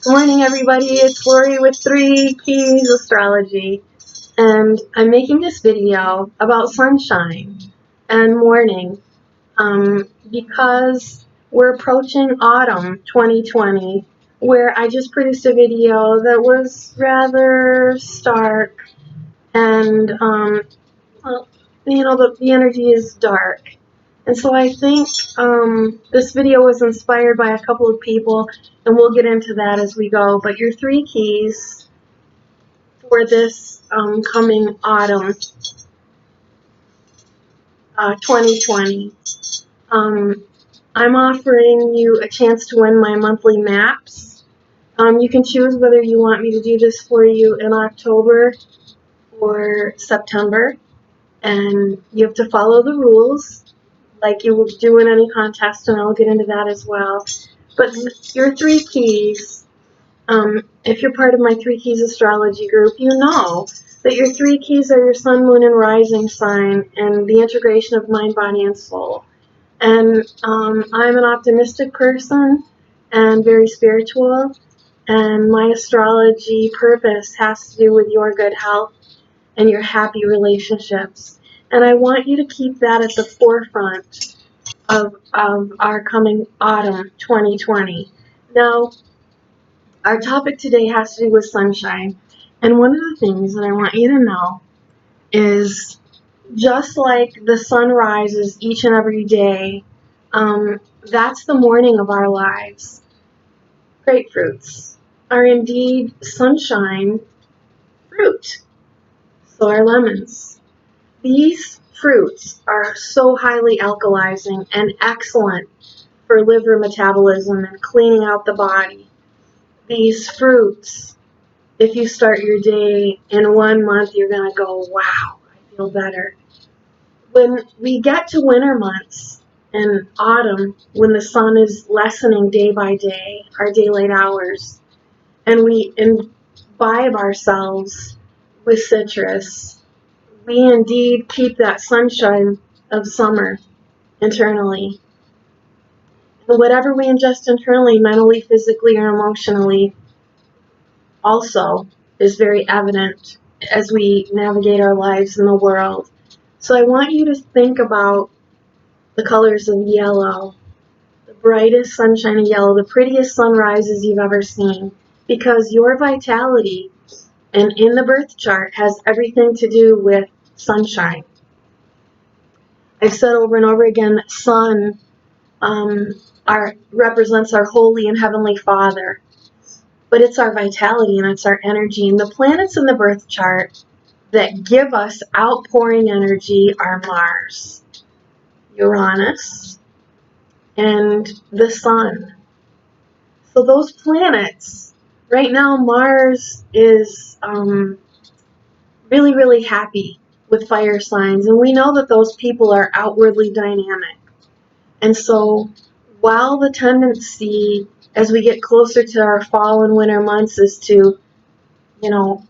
Good morning, everybody. It's Lori with 3 Keys Astrology, and I'm making this video about sunshine and morning because we're approaching autumn 2020, where I just produced a video that was rather stark and, well, the energy is dark. And so I think this video was inspired by a couple of people, and we'll get into that as we go. But your 3 keys for this coming autumn 2020. I'm offering you a chance to win my monthly maps. You can choose whether you want me to do this for you in October or September, and you have to follow the rules like you would do in any contest, and I'll get into that as well. But your 3 keys, if you're part of my 3 Keys Astrology group, you know that your 3 keys are your sun, moon, and rising sign, and the integration of mind, body, and soul. And I'm an optimistic person and very spiritual, and my astrology purpose has to do with your good health and your happy relationships. And I want you to keep that at the forefront of our coming autumn 2020. Now, our topic today has to do with sunshine. And one of the things that I want you to know is just like the sun rises each and every day, that's the morning of our lives. Grapefruits are indeed sunshine fruit. So are lemons. These fruits are so highly alkalizing and excellent for liver metabolism and cleaning out the body. These fruits, if you start your day in 1 month, you're going to go, wow, I feel better. When we get to winter months and autumn, when the sun is lessening day by day, our daylight hours, and we imbibe ourselves with citrus, we indeed keep that sunshine of summer internally. And whatever we ingest internally, mentally, physically, or emotionally, also is very evident as we navigate our lives in the world. So I want you to think about the colors of yellow, the brightest sunshine of yellow, the prettiest sunrises you've ever seen, because your vitality and in the birth chart has everything to do with sunshine. I've said over and over again that sun represents our holy and heavenly Father, but it's our vitality and it's our energy. And the planets in the birth chart that give us outpouring energy are Mars, Uranus, and the sun. So those planets, right now Mars is really, really happy with fire signs, and we know that those people are outwardly dynamic. And so while the tendency as we get closer to our fall and winter months is to,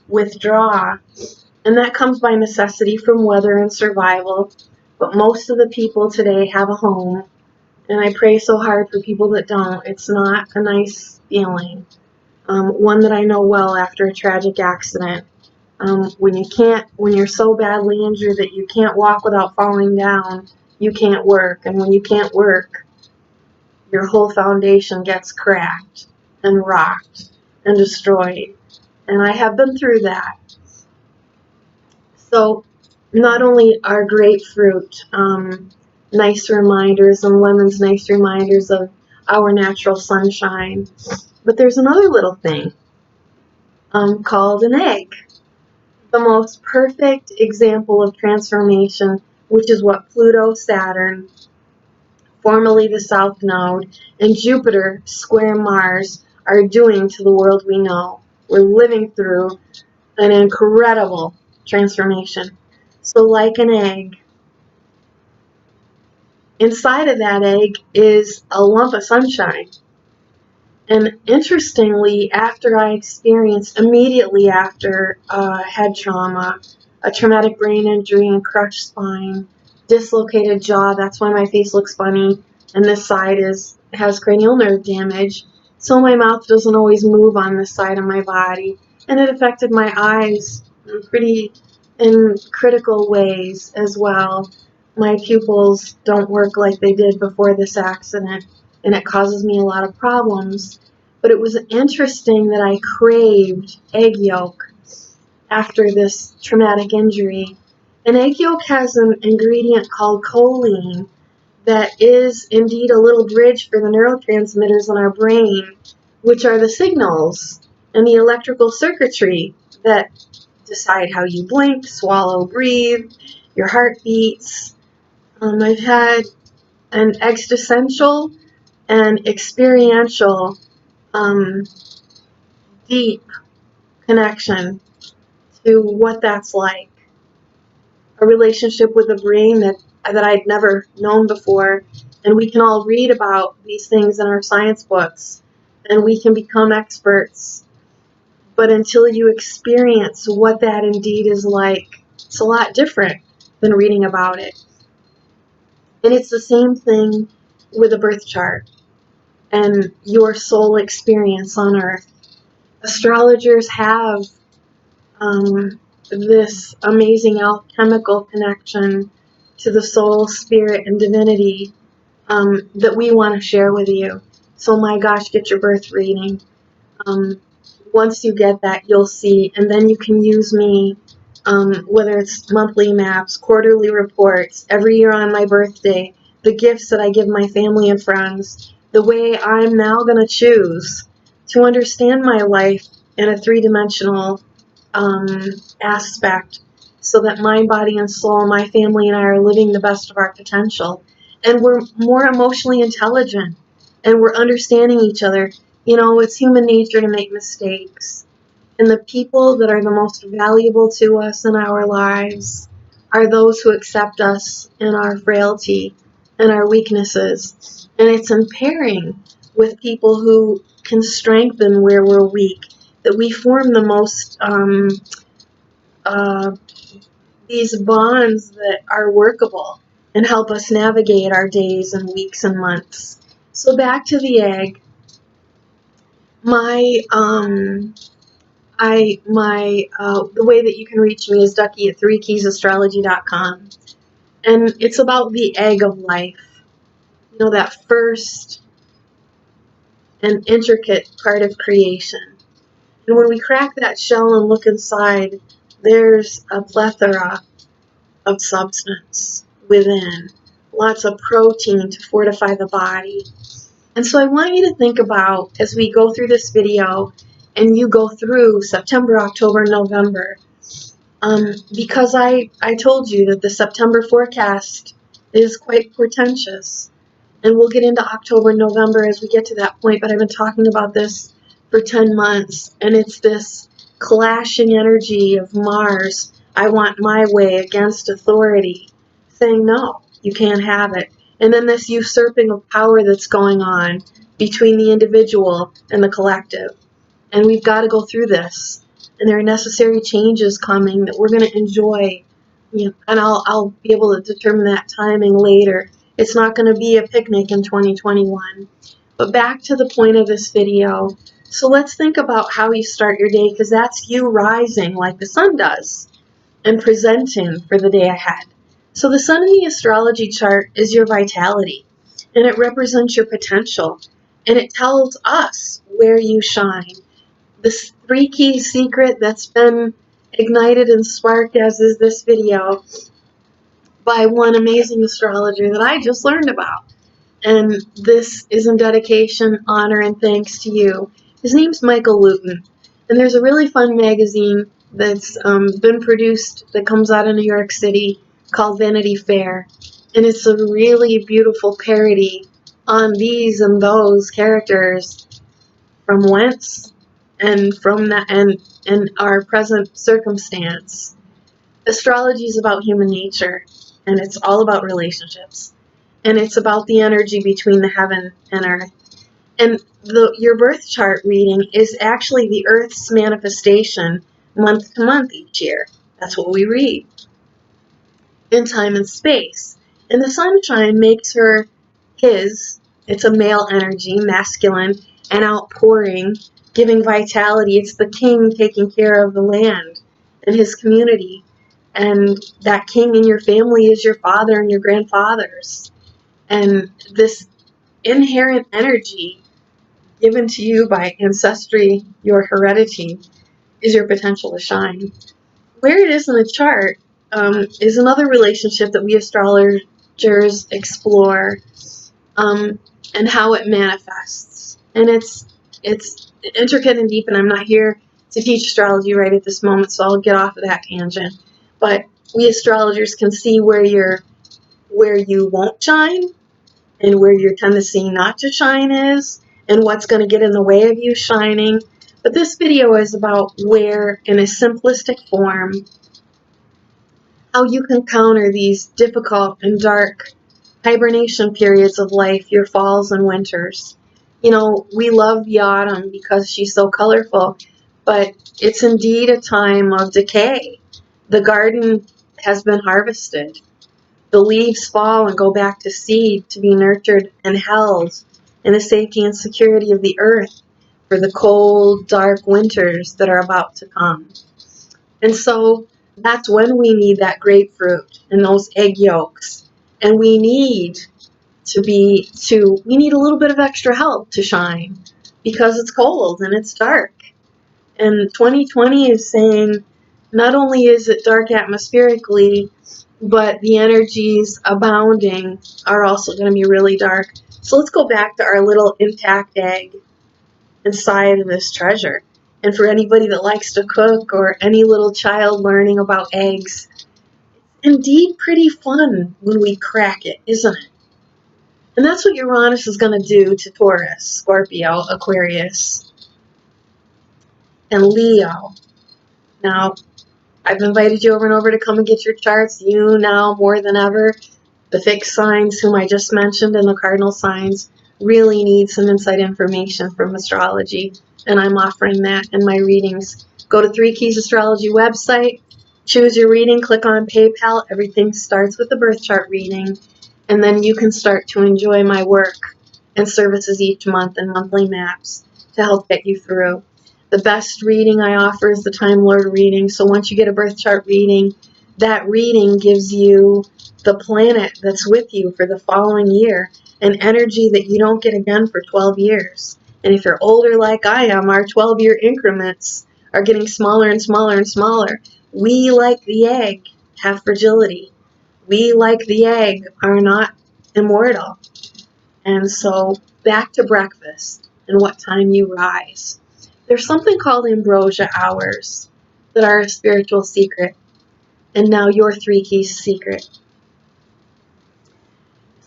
withdraw, and that comes by necessity from weather and survival, but most of the people today have a home, and I pray so hard for people that don't. It's not a nice feeling, one that I know well after a tragic accident. When you're so badly injured that you can't walk without falling down, you can't work, and when you can't work, your whole foundation gets cracked and rocked and destroyed. And I have been through that. So not only are grapefruit nice reminders and lemons nice reminders of our natural sunshine, but there's another little thing called an egg. The most perfect example of transformation, which is what Pluto, Saturn, formerly the South Node, and Jupiter, square Mars, are doing to the world we know. We're living through an incredible transformation. So like an egg, inside of that egg is a lump of sunshine. And interestingly, after I experienced, immediately after head trauma, a traumatic brain injury and crushed spine, dislocated jaw, that's why my face looks funny, and this side has cranial nerve damage, So my mouth doesn't always move on this side of my body, and it affected my eyes in critical ways as well. My pupils don't work like they did before this accident, and it causes me a lot of problems. But it was interesting that I craved egg yolk after this traumatic injury. An egg yolk has an ingredient called choline that is indeed a little bridge for the neurotransmitters in our brain, which are the signals and the electrical circuitry that decide how you blink, swallow, breathe, your heart beats. I've had an existential and experiential deep connection to what that's like. A relationship with a brain that I'd never known before. And we can all read about these things in our science books, and we can become experts. But until you experience what that indeed is like, it's a lot different than reading about it. And it's the same thing with a birth chart and your soul experience on Earth. Astrologers have this amazing alchemical connection to the soul, spirit, and divinity that we want to share with you. So my gosh, get your birth reading. Once you get that, you'll see, and then you can use me, whether it's monthly maps, quarterly reports, every year on my birthday, the gifts that I give my family and friends, the way I'm now going to choose to understand my life in a three-dimensional aspect, so that mind, body, and soul, my family and I are living the best of our potential. And we're more emotionally intelligent, and we're understanding each other. You know, it's human nature to make mistakes. And the people that are the most valuable to us in our lives are those who accept us in our frailty and our weaknesses. And it's in pairing with people who can strengthen where we're weak that we form the most these bonds that are workable and help us navigate our days and weeks and months. So back to the egg. The way that you can reach me is Ducky at 3keysastrology.com. And it's about the egg of life. You know, that first and intricate part of creation. And when we crack that shell and look inside, there's a plethora of substance within. Lots of protein to fortify the body. And so I want you to think about, as we go through this video, and you go through September, October, November, because I told you that the September forecast is quite portentous. And we'll get into October and November as we get to that point, but I've been talking about this for 10 months, and it's this clashing energy of Mars, I want my way, against authority, saying no, you can't have it. And then this usurping of power that's going on between the individual and the collective. And we've got to go through this. And there are necessary changes coming that we're going to enjoy. You know, and I'll be able to determine that timing later. It's not going to be a picnic in 2021. But back to the point of this video. So let's think about how you start your day, because that's you rising like the sun does and presenting for the day ahead. So the sun in the astrology chart is your vitality, and it represents your potential, and it tells us where you shine. This 3-key secret that's been ignited and sparked, as is this video, by one amazing astrologer that I just learned about. And this is in dedication, honor, and thanks to you. His name's Michael Lutin. And there's a really fun magazine that's been produced that comes out of New York City called Vanity Fair. And it's a really beautiful parody on these and those characters from whence and from that and our present circumstance. Astrology is about human nature, and it's all about relationships, and it's about the energy between the heaven and earth. And your birth chart reading is actually the Earth's manifestation month to month each year. That's what we read in time and space. And the sunshine makes her it's a male energy, masculine, and outpouring, giving vitality. It's the king taking care of the land and his community. And that king in your family is your father and your grandfathers. And this inherent energy given to you by ancestry, your heredity, is your potential to shine. Where it is in the chart is another relationship that we astrologers explore, and how it manifests. And it's intricate and deep, and I'm not here to teach astrology right at this moment, so I'll get off of that tangent. But we astrologers can see where you won't shine and where your tendency not to shine is, and what's going to get in the way of you shining. But this video is about where, in a simplistic form, how you can counter these difficult and dark hibernation periods of life, your falls and winters. You know, we love the autumn because she's so colorful, but it's indeed a time of decay. The garden has been harvested. The leaves fall and go back to seed to be nurtured and held in the safety and security of the earth for the cold, dark winters that are about to come. And so that's when we need that grapefruit and those egg yolks. And we need we need a little bit of extra help to shine because it's cold and it's dark. And 2020 is saying not only is it dark atmospherically, but the energies abounding are also going to be really dark. So let's go back to our little intact egg inside of this treasure. And for anybody that likes to cook or any little child learning about eggs, it's indeed pretty fun when we crack it, isn't it? And that's what Uranus is going to do to Taurus, Scorpio, Aquarius, and Leo. Now, I've invited you over and over to come and get your charts. You now, more than ever, the fixed signs, whom I just mentioned, and the cardinal signs, really need some inside information from astrology, and I'm offering that in my readings. Go to 3 Keys Astrology website, choose your reading, click on PayPal. Everything starts with the birth chart reading, and then you can start to enjoy my work and services each month and monthly maps to help get you through. The best reading I offer is the Time Lord reading. So once you get a birth chart reading, that reading gives you the planet that's with you for the following year, an energy that you don't get again for 12 years. And if you're older like I am, our 12-year increments are getting smaller and smaller and smaller. We, like the egg, have fragility. We, like the egg, are not immortal. And so back to breakfast and what time you rise. There's something called Ambrosial Hours that are a spiritual secret. And now your 3 Keys secret.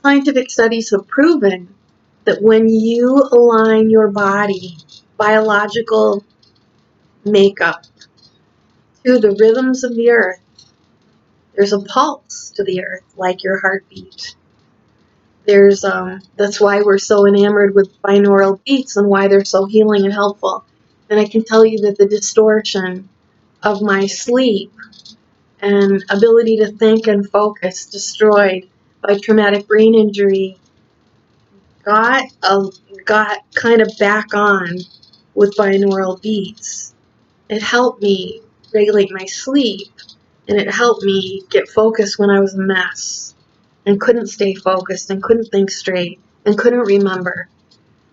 Scientific studies have proven that when you align your body, biological makeup, to the rhythms of the earth, there's a pulse to the earth, like your heartbeat. That's why we're so enamored with binaural beats and why they're so healing and helpful. And I can tell you that the distortion of my sleep and ability to think and focus destroyed by traumatic brain injury got kind of back on with binaural beats. It helped me regulate my sleep, and it helped me get focused when I was a mess and couldn't stay focused and couldn't think straight and couldn't remember.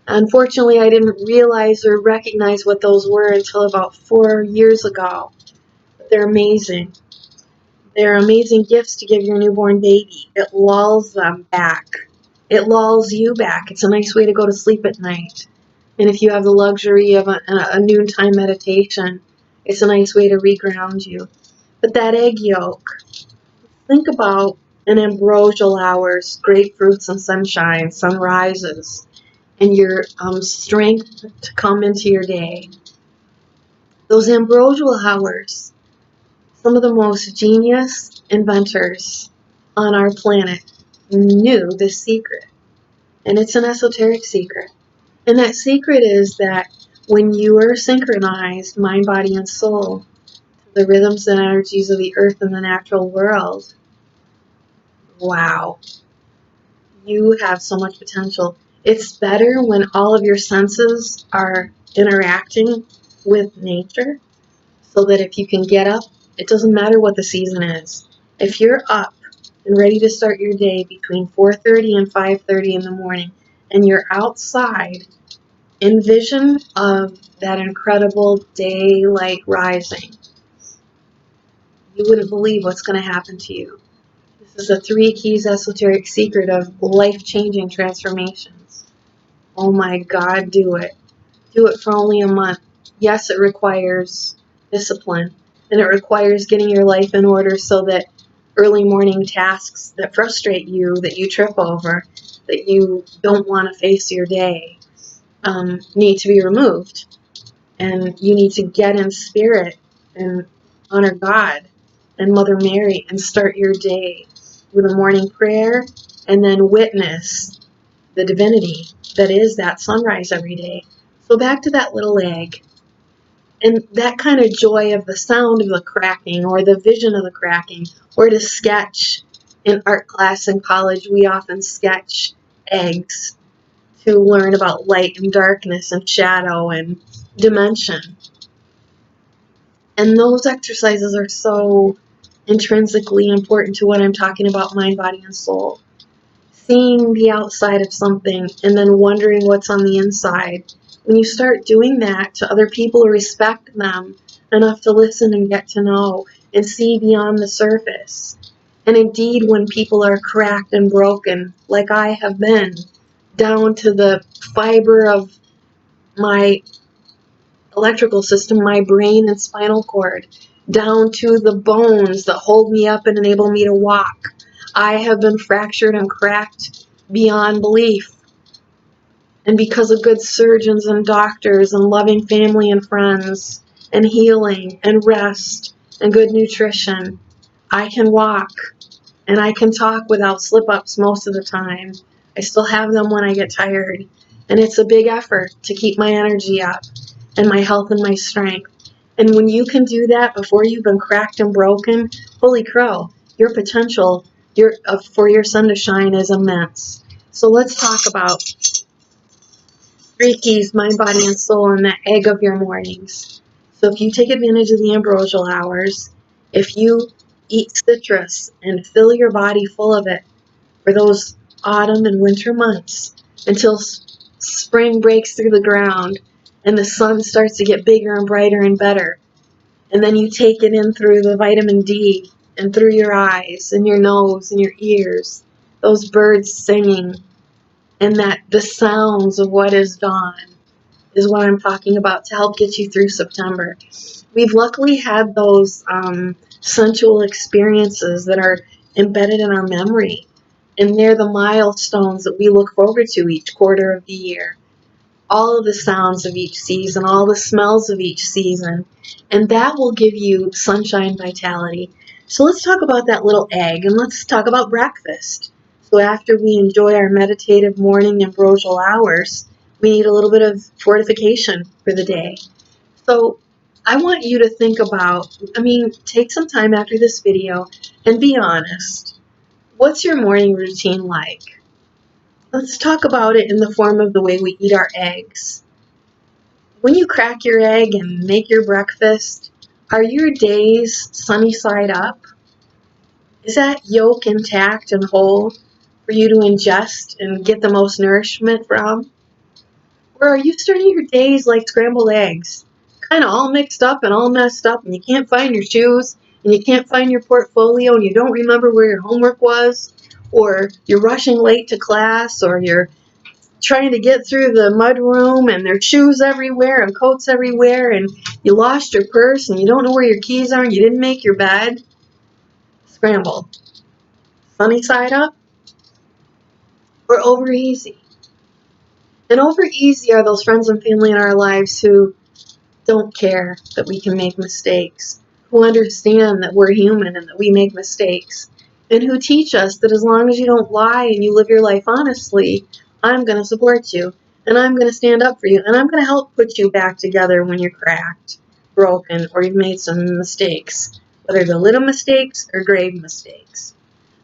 Unfortunately, I didn't realize or recognize what those were until about 4 years ago. But they're amazing. They're amazing gifts to give your newborn baby. It lulls them back. It lulls you back. It's a nice way to go to sleep at night. And if you have the luxury of a noontime meditation, it's a nice way to reground you. But that egg yolk, think about an ambrosial hours, grapefruits and sunshine, sunrises, and your strength to come into your day. Those ambrosial hours, some of the most genius inventors on our planet knew this secret. And it's an esoteric secret. And that secret is that when you are synchronized, mind, body, and soul, to the rhythms and energies of the earth and the natural world, wow, you have so much potential. It's better when all of your senses are interacting with nature, so that if you can get up, it doesn't matter what the season is. If you're up and ready to start your day between 4:30 and 5:30 in the morning, and you're outside, envision of that incredible daylight rising. You wouldn't believe what's going to happen to you. This is a 3 keys esoteric secret of life-changing transformations. Oh my God, do it. Do it for only a month. Yes, it requires discipline, and it requires getting your life in order so that early morning tasks that frustrate you, that you trip over, that you don't want to face your day, need to be removed. And you need to get in spirit and honor God and Mother Mary and start your day with a morning prayer, and then witness the divinity that is that sunrise every day. So back to that little egg, and that kind of joy of the sound of the cracking, or the vision of the cracking, or to sketch. In art class in college, we often sketch eggs to learn about light and darkness and shadow and dimension. And those exercises are so intrinsically important to what I'm talking about, mind, body, and soul. Seeing the outside of something and then wondering what's on the inside. When you start doing that to other people, respect them enough to listen and get to know and see beyond the surface. And indeed, when people are cracked and broken, like I have been, down to the fiber of my electrical system, my brain and spinal cord, down to the bones that hold me up and enable me to walk, I have been fractured and cracked beyond belief. And because of good surgeons and doctors and loving family and friends and healing and rest and good nutrition, I can walk and I can talk without slip-ups most of the time. I still have them when I get tired. And it's a big effort to keep my energy up and my health and my strength. And when you can do that before you've been cracked and broken, holy crow, your potential for your sun to shine is immense. So let's talk about 3 keys, mind, body, and soul, and the egg of your mornings. So if you take advantage of the Ambrosial Hours, if you eat citrus and fill your body full of it for those autumn and winter months until spring breaks through the ground and the sun starts to get bigger and brighter and better, and then you take it in through the vitamin D and through your eyes and your nose and your ears, those birds singing, and that the sounds of what is dawn is what I'm talking about to help get you through September. We've luckily had those sensual experiences that are embedded in our memory, and they're the milestones that we look forward to each quarter of the year. All of the sounds of each season, all the smells of each season, and that will give you sunshine vitality. So let's talk about that little egg, and let's talk about breakfast. So after we enjoy our meditative morning ambrosial hours, we need a little bit of fortification for the day. So I want you to think about, take some time after this video and be honest. What's your morning routine like? Let's talk about it in the form of the way we eat our eggs. When you crack your egg and make your breakfast, are your days sunny side up? Is that yolk intact and whole for you to ingest and get the most nourishment from? Or are you starting your days like scrambled eggs, kind of all mixed up and all messed up, and you can't find your shoes, and you can't find your portfolio, and you don't remember where your homework was, or you're rushing late to class, or you're trying to get through the mud room and there's shoes everywhere and coats everywhere, and you lost your purse and you don't know where your keys are and you didn't make your bed? Scramble. Sunny side up or over easy? And over easy are those friends and family in our lives who don't care that we can make mistakes, who understand that we're human and that we make mistakes, and who teach us that as long as you don't lie and you live your life honestly, I'm going to support you, and I'm going to stand up for you, and I'm going to help put you back together when you're cracked, broken, or you've made some mistakes, whether they're little mistakes or grave mistakes.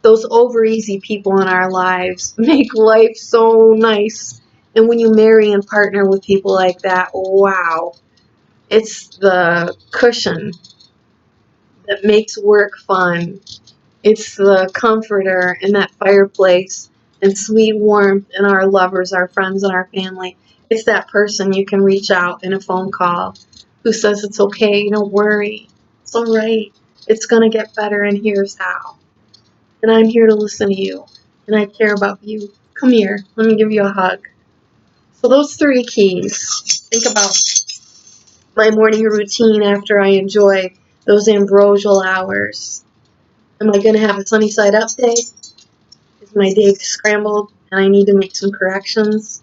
Those over easy people in our lives make life so nice And when you marry and partner with people like that, wow, it's the cushion that makes work fun. It's the comforter in that fireplace and sweet warmth in our lovers, our friends, and our family. It's that person you can reach out in a phone call who says it's okay, don't worry, it's all right, it's going to get better, and here's how. And I'm here to listen to you, and I care about you. Come here, let me give you a hug. So those 3 keys. Think about my morning routine after I enjoy those ambrosial hours. Am I going to have a sunny side up day? Is my day scrambled and I need to make some corrections?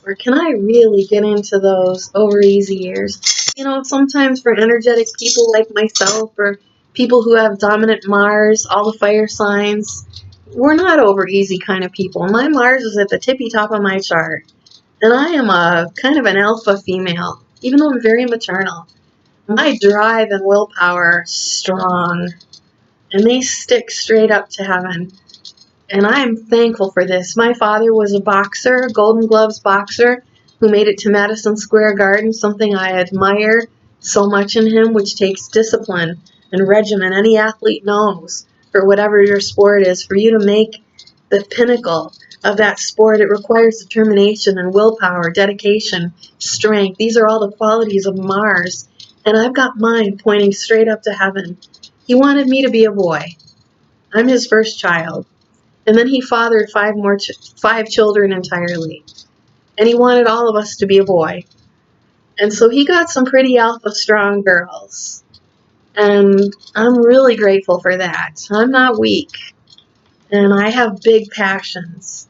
Or can I really get into those over easy years? You know, sometimes for energetic people like myself or people who have dominant Mars, all the fire signs, we're not over easy kind of people. My Mars is at the tippy top of my chart. And I am a kind of an alpha female, even though I'm very maternal. My drive and willpower are strong, and they stick straight up to heaven. And I'm thankful for this. My father was a boxer, Golden Gloves boxer, who made it to Madison Square Garden, something I admire so much in him, which takes discipline and regimen. Any athlete knows, for whatever your sport is, for you to make the pinnacle of that sport, it requires determination and willpower, dedication, strength. These are all the qualities of Mars. And I've got mine pointing straight up to heaven. He wanted me to be a boy. I'm his first child. And then he fathered 5 children entirely. And he wanted all of us to be a boy. And so he got some pretty alpha strong girls. And I'm really grateful for that. I'm not weak. And I have big passions.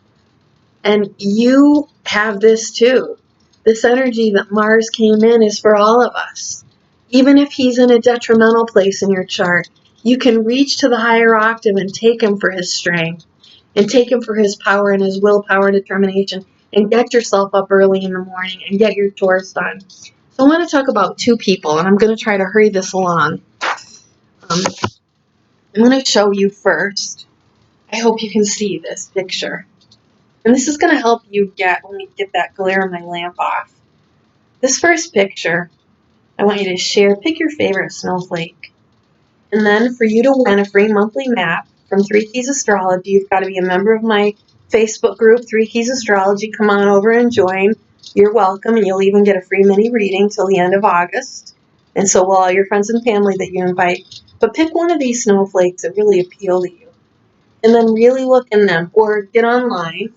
And you have this too. This energy that Mars came in is for all of us. Even if he's in a detrimental place in your chart, you can reach to the higher octave and take him for his strength, and take him for his power and his willpower and determination, and get yourself up early in the morning and get your chores done. So I want to talk about 2 people, and I'm going to try to hurry this along. I'm going to show you first. I hope you can see this picture. And this is going to help you let me get that glare in my lamp off. This first picture, I want you to share, pick your favorite snowflake. And then for you to win a free monthly map from 3 Keys Astrology, you've got to be a member of my Facebook group, 3 Keys Astrology. Come on over and join. You're welcome, and you'll even get a free mini reading till the end of August. And so will all your friends and family that you invite. But pick one of these snowflakes that really appeal to you. And then really look in them, or get online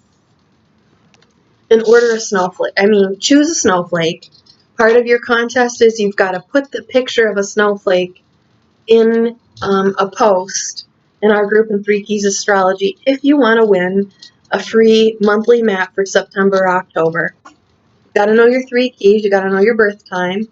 and order a snowflake. Choose a snowflake. Part of your contest is you've got to put the picture of a snowflake in a post in our group in 3 Keys Astrology if you want to win a free monthly map for September or October. You've got to know your 3 keys. You've got to know your birth time.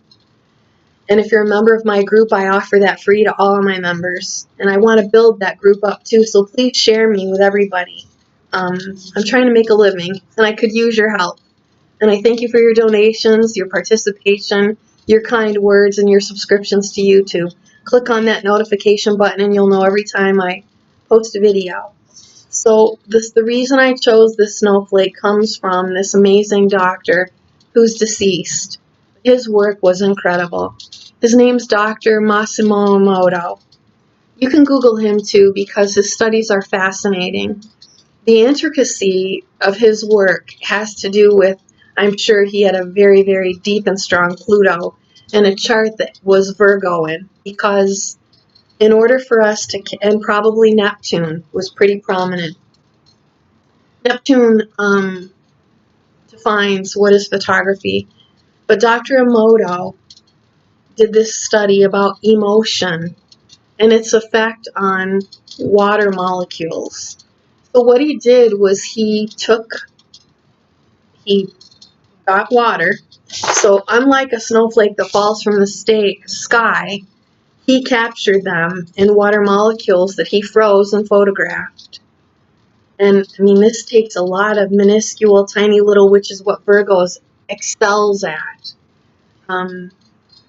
And if you're a member of my group, I offer that free to all of my members. And I want to build that group up too, so please share me with everybody. I'm trying to make a living, and I could use your help. And I thank you for your donations, your participation, your kind words, and your subscriptions to YouTube. Click on that notification button and you'll know every time I post a video. So the reason I chose this snowflake comes from this amazing doctor who's deceased. His work was incredible. His name's Dr. Massimo Emoto. You can Google him too because his studies are fascinating. The intricacy of his work has to do with, I'm sure he had a very, very deep and strong Pluto and a chart that was Virgoan, because in order for us to, and probably Neptune was pretty prominent. Neptune defines what is photography, but Dr. Emoto did this study about emotion and its effect on water molecules. So what he did was he got water. So unlike a snowflake that falls from the sky, he captured them in water molecules that he froze and photographed. And this takes a lot of minuscule, tiny little, which is what Virgos excels at.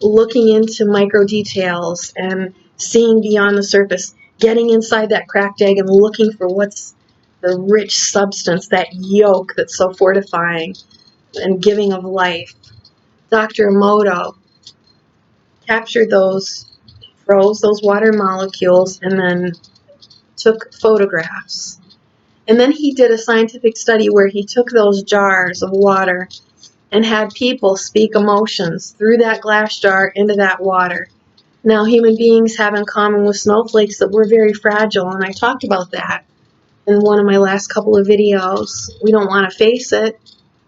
Looking into micro details and seeing beyond the surface, getting inside that cracked egg and looking for what's the rich substance, that yolk that's so fortifying and giving of life. Dr. Emoto captured those, froze those water molecules, and then took photographs. And then he did a scientific study where he took those jars of water and had people speak emotions through that glass jar into that water. Now, human beings have in common with snowflakes that we're very fragile, and I talked about that in one of my last couple of videos. We don't want to face it.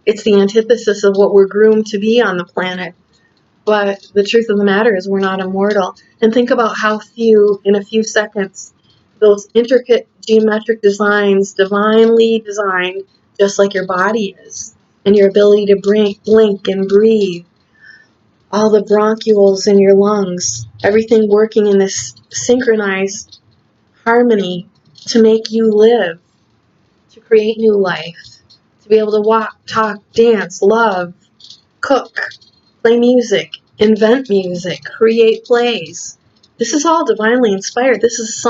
It's the antithesis of what we're groomed to be on the planet. But the truth of the matter is we're not immortal. And think about how few, in a few seconds, those intricate geometric designs, divinely designed, just like your body is, and your ability to blink and breathe, all the bronchioles in your lungs, everything working in this synchronized harmony to make you live, to create new life, to be able to walk, talk, dance, love, cook, play music, invent music, create plays. This is all divinely inspired. This is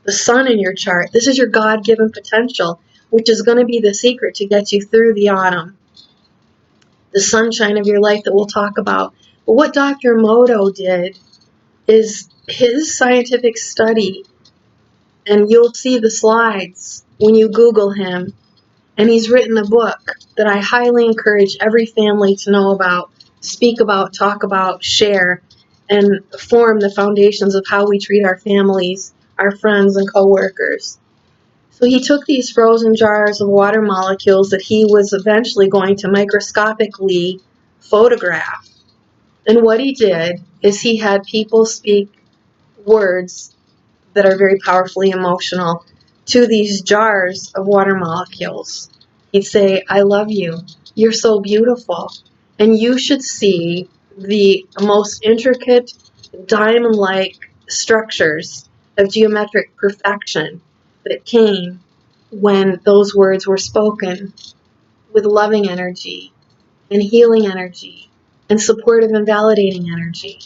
the sun in your chart. This is your God-given potential, which is going to be the secret to get you through the autumn, the sunshine of your life that we'll talk about. But what Dr. Emoto did is his scientific study, and you'll see the slides when you Google him, and he's written a book that I highly encourage every family to know about, speak about, talk about, share, and form the foundations of how we treat our families, our friends, and coworkers. So he took these frozen jars of water molecules that he was eventually going to microscopically photograph. And what he did is he had people speak words that are very powerfully emotional to these jars of water molecules. He'd say, I love you. You're so beautiful. And you should see the most intricate, diamond-like structures of geometric perfection that came when those words were spoken with loving energy and healing energy and supportive and validating energy.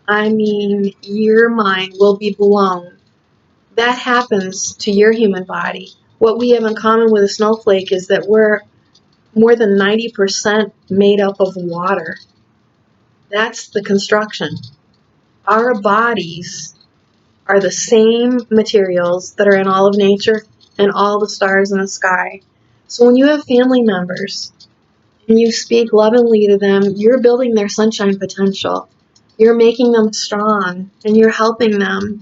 I mean, your mind will be blown. That happens to your human body. What we have in common with a snowflake is that we're more than 90% made up of water. That's the construction. Our bodies are the same materials that are in all of nature and all the stars in the sky. So when you have family members and you speak lovingly to them, you're building their sunshine potential. You're making them strong, and you're helping them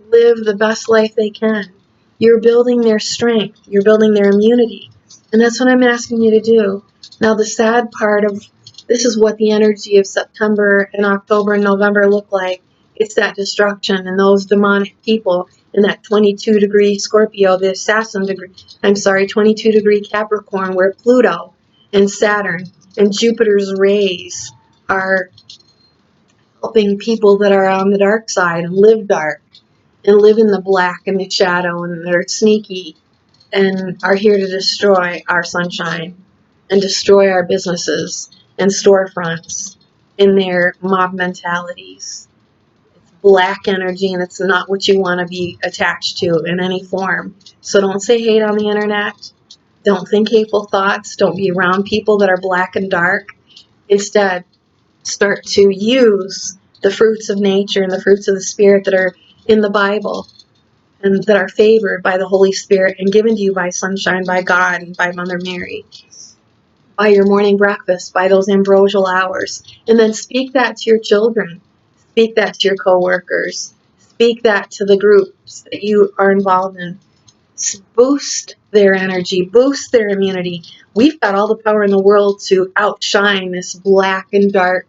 live the best life they can. You're building their strength. You're building their immunity. And that's what I'm asking you to do. Now, the sad part of this is what the energy of September and October and November look like. It's that destruction and those demonic people in that 22-degree Scorpio, the assassin degree, 22-degree Capricorn, where Pluto and Saturn and Jupiter's rays are helping people that are on the dark side and live dark and live in the black and the shadow, and they're sneaky and are here to destroy our sunshine and destroy our businesses and storefronts in their mob mentalities. It's black energy, and it's not what you want to be attached to in any form. So don't say hate on the internet. Don't think hateful thoughts. Don't be around people that are black and dark. Instead, start to use the fruits of nature and the fruits of the Spirit that are in the Bible and that are favored by the Holy Spirit and given to you by sunshine, by God, and by Mother Mary, by your morning breakfast, by those ambrosial hours. And then speak that to your children. Speak that to your coworkers. Speak that to the groups that you are involved in. Boost their energy, boost their immunity. We've got all the power in the world to outshine this black and dark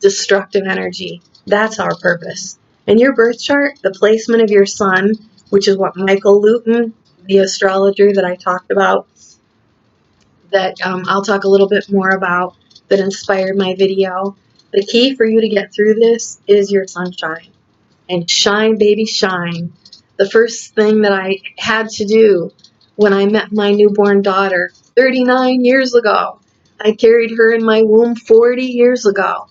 destructive energy. That's our purpose. In your birth chart, the placement of your sun, which is what Michael Lutin, the astrologer that I talked about, that I'll talk a little bit more about, that inspired my video. The key for you to get through this is your sunshine. And shine, baby, shine. The first thing that I had to do when I met my newborn daughter 39 years ago, I carried her in my womb 40 years ago.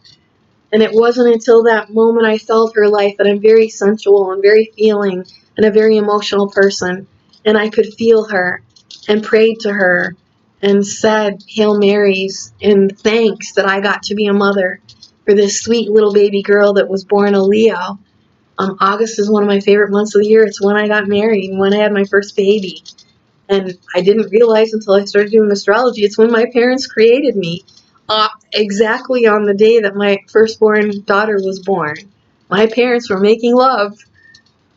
And it wasn't until that moment I felt her life that I'm very sensual and very feeling and a very emotional person. and I could feel her and prayed to her and said Hail Marys in thanks that I got to be a mother for this sweet little baby girl that was born a Leo. August is one of my favorite months of the year. It's when I got married and when I had my first baby. And I didn't realize until I started doing astrology, it's when my parents created me. Exactly on the day that my firstborn daughter was born. My parents were making love,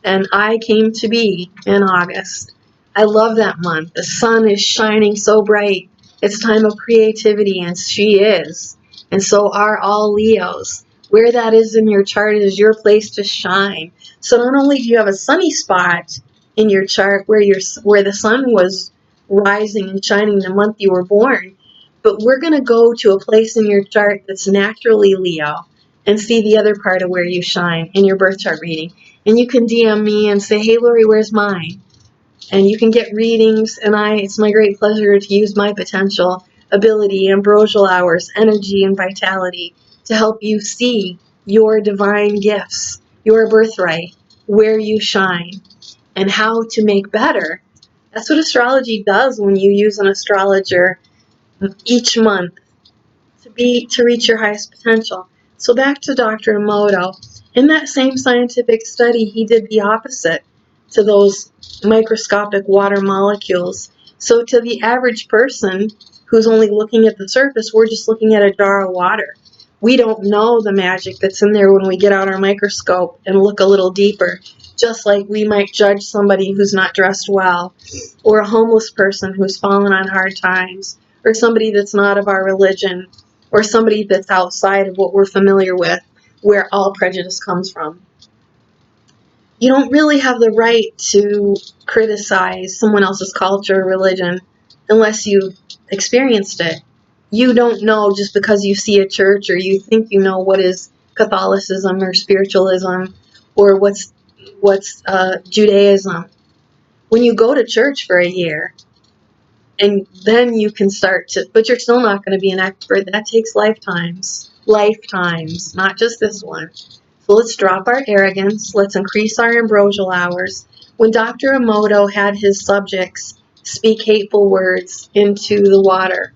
and I came to be in August. I love that month. The sun is shining so bright. It's a time of creativity, and she is. And so are all Leos. Where that is in your chart is your place to shine. So not only do you have a sunny spot in your chart where the sun was rising and shining the month you were born, but we're going to go to a place in your chart that's naturally Leo and see the other part of where you shine in your birth chart reading. And you can DM me and say, hey, Lori, where's mine? And you can get readings, and it's my great pleasure to use my potential, ability, ambrosial hours, energy, and vitality to help you see your divine gifts, your birthright, where you shine, and how to make better. That's what astrology does when you use an astrologer each month to reach your highest potential. So back to Dr. Emoto. In that same scientific study, he did the opposite to those microscopic water molecules. So to the average person who's only looking at the surface, we're just looking at a jar of water. We don't know the magic that's in there when we get out our microscope and look a little deeper, just like we might judge somebody who's not dressed well, or a homeless person who's fallen on hard times, or somebody that's not of our religion, or somebody that's outside of what we're familiar with, where all prejudice comes from. You don't really have the right to criticize someone else's culture or religion unless you've experienced it. You don't know just because you see a church or you think you know what is Catholicism or spiritualism or what's Judaism. When you go to church for a year, and then you can start to, but you're still not going to be an expert. That takes lifetimes, not just this one. So let's drop our arrogance. Let's increase our ambrosial hours. When Dr. Emoto had his subjects speak hateful words into the water,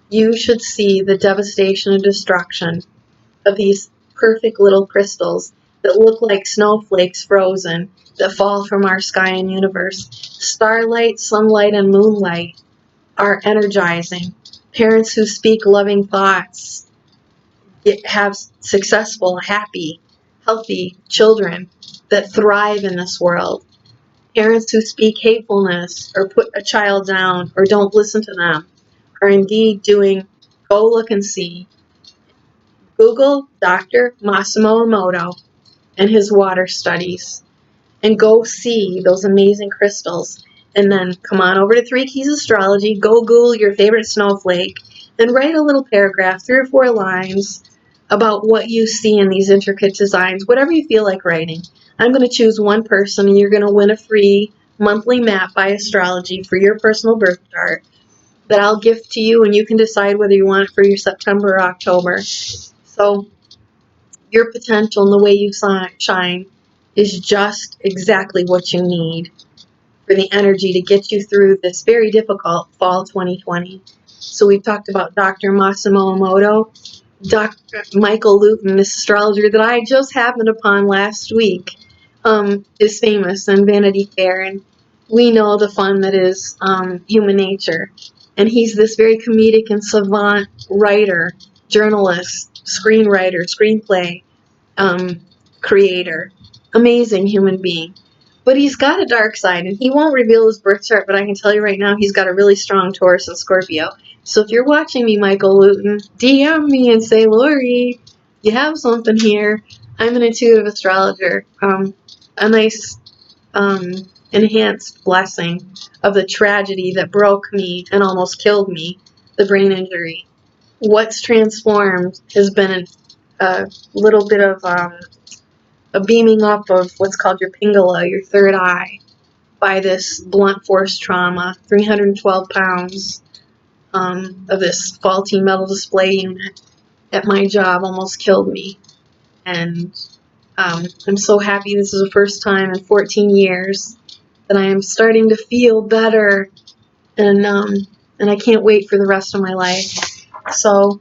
you should see the devastation and destruction of these perfect little crystals that look like snowflakes frozen that fall from our sky and universe. Starlight, sunlight, and moonlight are energizing. Parents who speak loving thoughts have successful, happy, healthy children that thrive in this world. Parents who speak hatefulness or put a child down or don't listen to them are indeed doing, go look and see. Google Dr. Massimo Emoto and his water studies and go see those amazing crystals. And then come on over to 3 Keys Astrology, go Google your favorite snowflake, and write a little paragraph, 3 or 4 lines, about what you see in these intricate designs, whatever you feel like writing. I'm going to choose one person, and you're going to win a free monthly map by astrology for your personal birth chart that I'll gift to you, and you can decide whether you want it for your September or October. So your potential and the way you shine is just exactly what you need for the energy to get you through this very difficult fall 2020. So we've talked about Dr. Massimo Emoto, Dr. Michael Lutin, this astrologer that I just happened upon last week, is famous in Vanity Fair, and we know the fun that is human nature. And he's this very comedic and savant writer, journalist, screenwriter, screenplay creator, amazing human being. But he's got a dark side, and he won't reveal his birth chart, but I can tell you right now he's got a really strong Taurus and Scorpio. So if you're watching me, Michael Lutin, DM me and say, Lori, you have something here. I'm an intuitive astrologer. A nice enhanced blessing of the tragedy that broke me and almost killed me, the brain injury. What's transformed has been a little bit of a beaming up of what's called your pingala, your third eye, by this blunt force trauma. 312 pounds of this faulty metal display unit at my job almost killed me. And I'm so happy this is the first time in 14 years that I am starting to feel better, and I can't wait for the rest of my life. So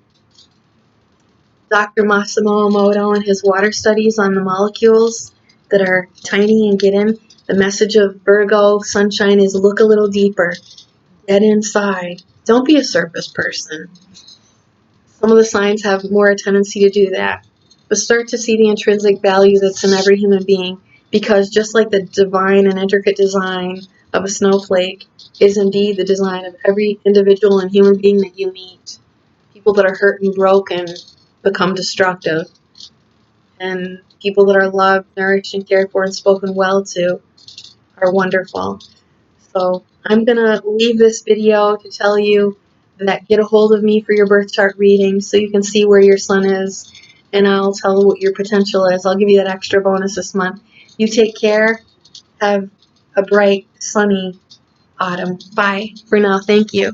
Dr. Massimo Emoto and his water studies on the molecules that are tiny and get in, the message of Virgo sunshine is look a little deeper, get inside. Don't be a surface person. Some of the signs have more a tendency to do that. But start to see the intrinsic value that's in every human being, because just like the divine and intricate design of a snowflake is indeed the design of every individual and human being that you meet. People that are hurt and broken become destructive, and people that are loved, nourished, and cared for and spoken well to are wonderful. So I'm going to leave this video to tell you that get a hold of me for your birth chart reading so you can see where your sun is, and I'll tell what your potential is. I'll give you that extra bonus this month. You take care. Have a bright, sunny autumn. Bye for now. Thank you.